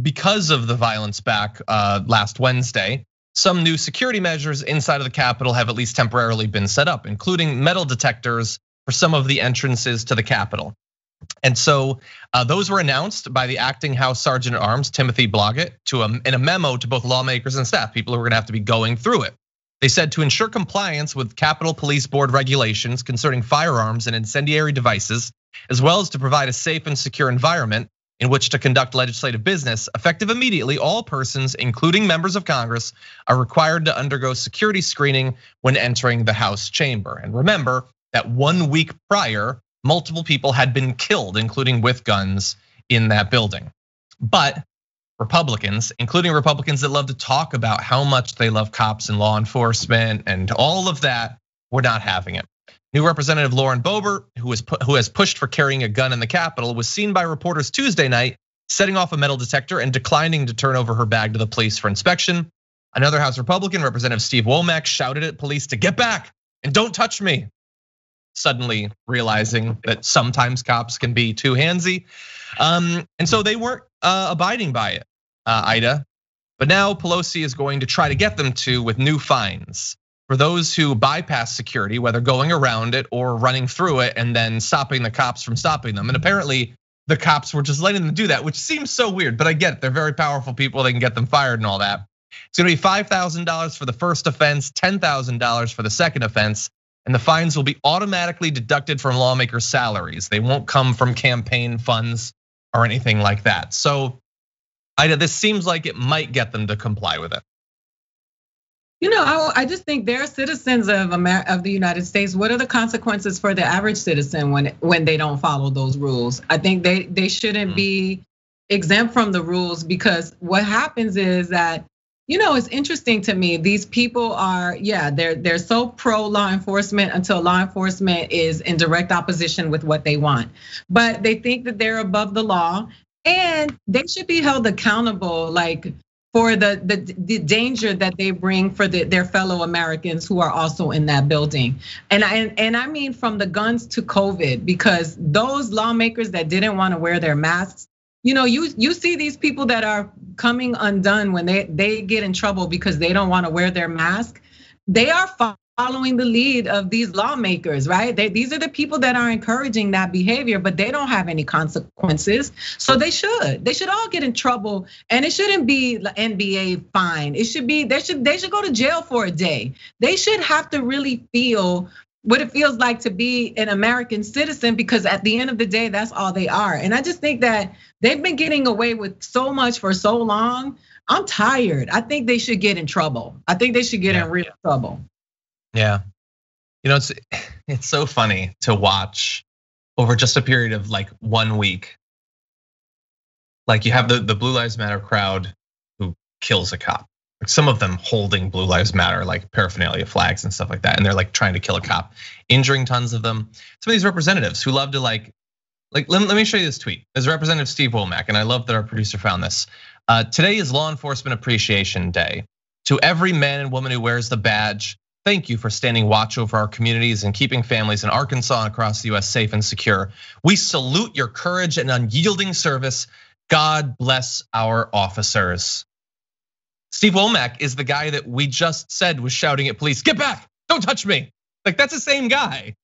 because of the violence back last Wednesday, some new security measures inside of the Capitol have at least temporarily been set up, including metal detectors for some of the entrances to the Capitol. And so those were announced by the acting House Sergeant at Arms, Timothy Blodgett, in a memo to both lawmakers and staff, people who are gonna have to be going through it. They said to ensure compliance with Capitol Police Board regulations concerning firearms and incendiary devices, as well as to provide a safe and secure environment in which to conduct legislative business, effective immediately, all persons, including members of Congress, are required to undergo security screening when entering the House chamber. And remember that 1 week prior, multiple people had been killed, including with guns, in that building. But Republicans, including Republicans that love to talk about how much they love cops and law enforcement and all of that, were not having it. New Representative Lauren Boebert, who has pushed for carrying a gun in the Capitol, was seen by reporters Tuesday night setting off a metal detector and declining to turn over her bag to the police for inspection. Another House Republican, Representative Steve Womack, shouted at police to get back and don't touch me, suddenly realizing that sometimes cops can be too handsy. And so they weren't abiding by it, Ida. But now Pelosi is going to try to get them to with new fines for those who bypass security, whether going around it or running through it and then stopping the cops from stopping them. And apparently the cops were just letting them do that, which seems so weird, but I get it. They're very powerful people. They can get them fired and all that. It's gonna be $5,000 for the first offense, $10,000 for the second offense. And the fines will be automatically deducted from lawmakers' salaries. They won't come from campaign funds or anything like that. So, Ida, this seems like it might get them to comply with it. You know, I just think they're citizens of the United States. What are the consequences for the average citizen when they don't follow those rules? I think they shouldn't be exempt from the rules, because what happens is that, you know, it's interesting to me. These people are, yeah, they're so pro law enforcement until law enforcement is in direct opposition with what they want. But they think that they're above the law, and they should be held accountable, like for the danger that they bring for their fellow Americans who are also in that building. And I mean from the guns to COVID, because those lawmakers that didn't want to wear their masks, you know, you see these people that are coming undone when they get in trouble because they don't want to wear their mask. They are following the lead of these lawmakers, right? These are the people that are encouraging that behavior, but they don't have any consequences. So they should all get in trouble, and it shouldn't be the NBA fine. It should be, they should go to jail for a day. They should have to really feel what it feels like to be an American citizen, because at the end of the day, that's all they are. And I just think that they've been getting away with so much for so long. I'm tired. I think they should get in trouble. I think they should get in real trouble. Yeah, you know, it's so funny to watch over just a period of like 1 week. Like you have the Blue Lives Matter crowd who kills a cop. Like some of them holding Blue Lives Matter, like paraphernalia flags and stuff like that, and they're like trying to kill a cop, injuring tons of them. Some of these representatives who love to like let me show you this tweet. There's Representative Steve Womack, and I love that our producer found this. Today is Law Enforcement Appreciation Day. To every man and woman who wears the badge, thank you for standing watch over our communities and keeping families in Arkansas and across the US safe and secure. We salute your courage and unyielding service. God bless our officers. Steve Womack is the guy that we just said was shouting at police, get back, don't touch me. Like that's the same guy.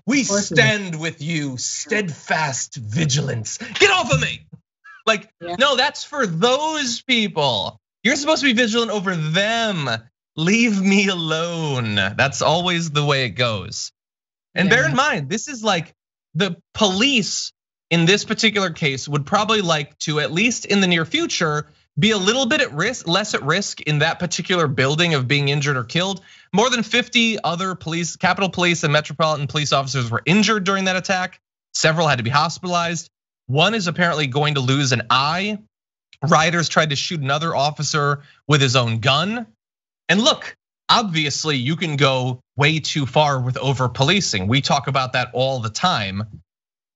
We stand with you, steadfast vigilance. Get off of me. Like, no, that's for those people. You're supposed to be vigilant over them. Leave me alone. That's always the way it goes. And bear in mind, this is like the police in this particular case would probably like to, at least in the near future, be a little bit at risk, less at risk in that particular building of being injured or killed. More than 50 other police, Capitol Police and Metropolitan Police officers were injured during that attack. Several had to be hospitalized. One is apparently going to lose an eye. Rioters tried to shoot another officer with his own gun. And look, obviously you can go way too far with over policing. We talk about that all the time.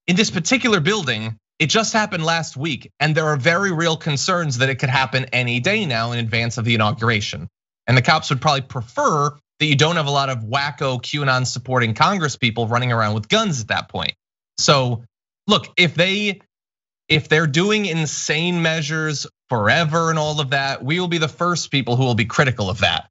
In this particular building, it just happened last week, and there are very real concerns that it could happen any day now in advance of the inauguration. And the cops would probably prefer that you don't have a lot of wacko QAnon supporting Congress people running around with guns at that point. So look, if if they're doing insane measures forever and all of that, we will be the first people who will be critical of that.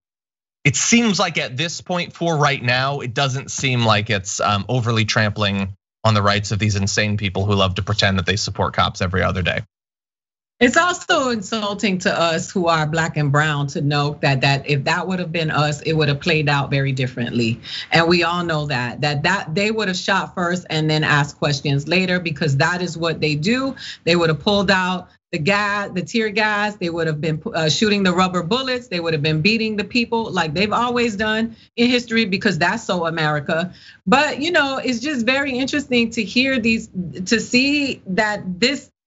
It seems like at this point, for right now, it doesn't seem like it's overly trampling on the rights of these insane people who love to pretend that they support cops every other day. It's also insulting to us who are black and brown to know that if that would have been us, it would have played out very differently. And we all know that they would have shot first and then asked questions later, because that is what they do. They would have pulled out the gas, the tear gas. They would have been shooting the rubber bullets. They would have been beating the people like they've always done in history, because that's so America. But it's just very interesting to hear to see that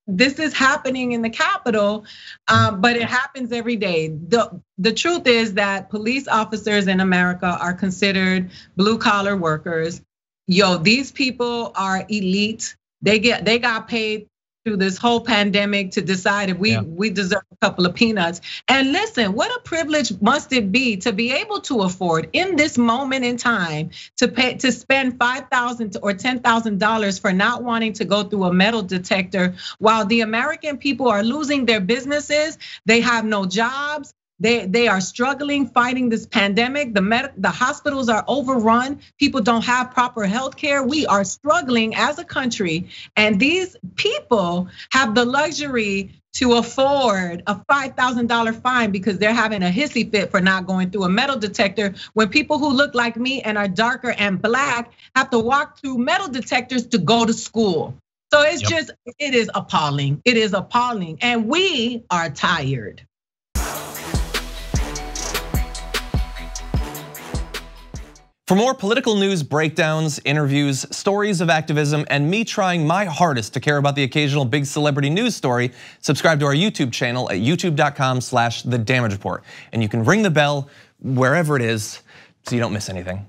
this is happening in the Capitol, but it happens every day. The truth is that police officers in America are considered blue collar workers. These people are elite. They got paid through this whole pandemic to decide if we deserve a couple of peanuts. And listen, what a privilege must it be to be able to afford in this moment in time to spend $5,000 or $10,000 for not wanting to go through a metal detector, while the American people are losing their businesses, they have no jobs. They are struggling fighting this pandemic. The hospitals are overrun. People don't have proper health care. We are struggling as a country. And these people have the luxury to afford a $5,000 fine because they're having a hissy fit for not going through a metal detector, when people who look like me and are darker and black have to walk through metal detectors to go to school. So it's it is appalling. It is appalling. And we are tired. For more political news breakdowns, interviews, stories of activism, and me trying my hardest to care about the occasional big celebrity news story, subscribe to our YouTube channel at youtube.com/The Damage Report. And you can ring the bell wherever it is so you don't miss anything.